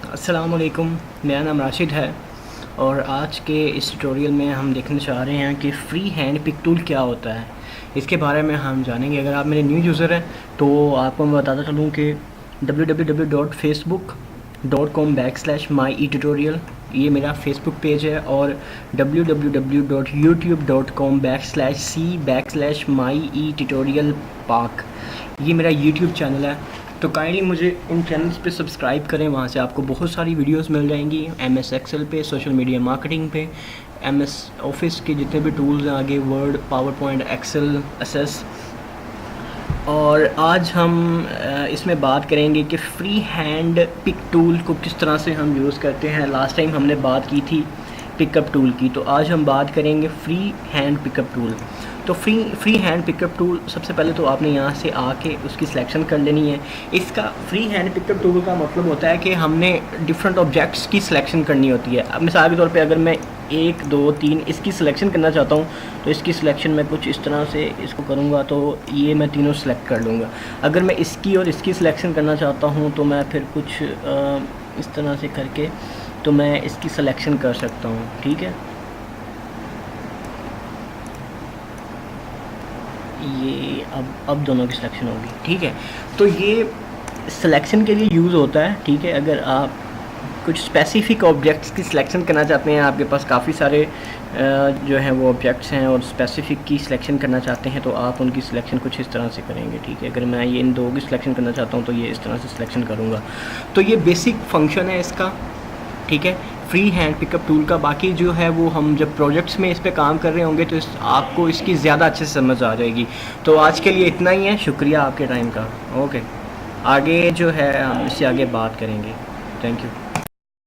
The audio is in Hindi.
अस्सलाम वालेकुम, मेरा नाम राशिद है और आज के इस ट्यूटोरियल में हम देखना चाह रहे हैं कि फ़्री हैंड पिक टूल क्या होता है। इसके बारे में हम जानेंगे। अगर आप मेरे न्यू यूज़र हैं तो आपको मैं बताता चलूँ कि www.facebook.com/myetutorial ये मेरा फेसबुक पेज है और www.youtube.com/c/myetutorialpark ये मेरा यूट्यूब चैनल है। तो काइंडली मुझे इन चैनल्स पे सब्सक्राइब करें, वहाँ से आपको बहुत सारी वीडियोस मिल जाएंगी। MS एक्सेल पे, सोशल मीडिया मार्केटिंग पे, MS ऑफिस के जितने भी टूल्स हैं, आगे Word, PowerPoint, Excel, SS. और आज हम इसमें बात करेंगे कि फ़्री हैंड पिक टूल को किस तरह से हम यूज़ करते हैं। लास्ट टाइम हमने बात की थी पिकअप टूल की, तो आज हम बात करेंगे फ़्री हैंड पिकअप टूल। तो फ़्री हैंड पिकअप टूल सबसे पहले तो आपने यहाँ से आके उसकी सिलेक्शन कर लेनी है। इसका फ़्री हैंड पिकअप टूल का मतलब होता है कि हमने डिफरेंट ऑब्जेक्ट्स की सिलेक्शन करनी होती है। अब मिसाल के तौर पे अगर मैं 1, 2, 3 इसकी सिलेक्शन करना चाहता हूँ तो इसकी सिलेक्शन मैं कुछ इस तरह से इसको करूँगा, तो ये मैं तीनों सेलेक्ट कर लूँगा। अगर मैं इसकी और इसकी सिलेक्शन करना चाहता हूँ तो मैं फिर कुछ इस तरह से करके तो मैं इसकी सिलेक्शन कर सकता हूँ। ठीक है, ये अब दोनों की सिलेक्शन होगी। ठीक है, तो ये सिलेक्शन के लिए यूज़ होता है। ठीक है, अगर आप कुछ स्पेसिफ़िक ऑब्जेक्ट्स की सिलेक्शन करना चाहते हैं, आपके पास काफ़ी सारे जो हैं वो ऑब्जेक्ट्स हैं और स्पेसिफ़िक की सिलेक्शन करना चाहते हैं, तो आप उनकी सिलेक्शन कुछ इस तरह से करेंगे। ठीक है, अगर मैं ये इन दो की सिलेक्शन करना चाहता हूँ तो ये इस तरह से सिलेक्शन करूँगा। तो ये बेसिक फंक्शन है इसका। ठीक है, फ्री हैंड पिकअप टूल का। बाकी जो है वो हम जब प्रोजेक्ट्स में इस पे काम कर रहे होंगे तो आपको इसकी ज़्यादा अच्छे से समझ आ जाएगी। तो आज के लिए इतना ही है, शुक्रिया आपके टाइम का। ओके, आगे जो है हम इससे आगे बात करेंगे। Thank you.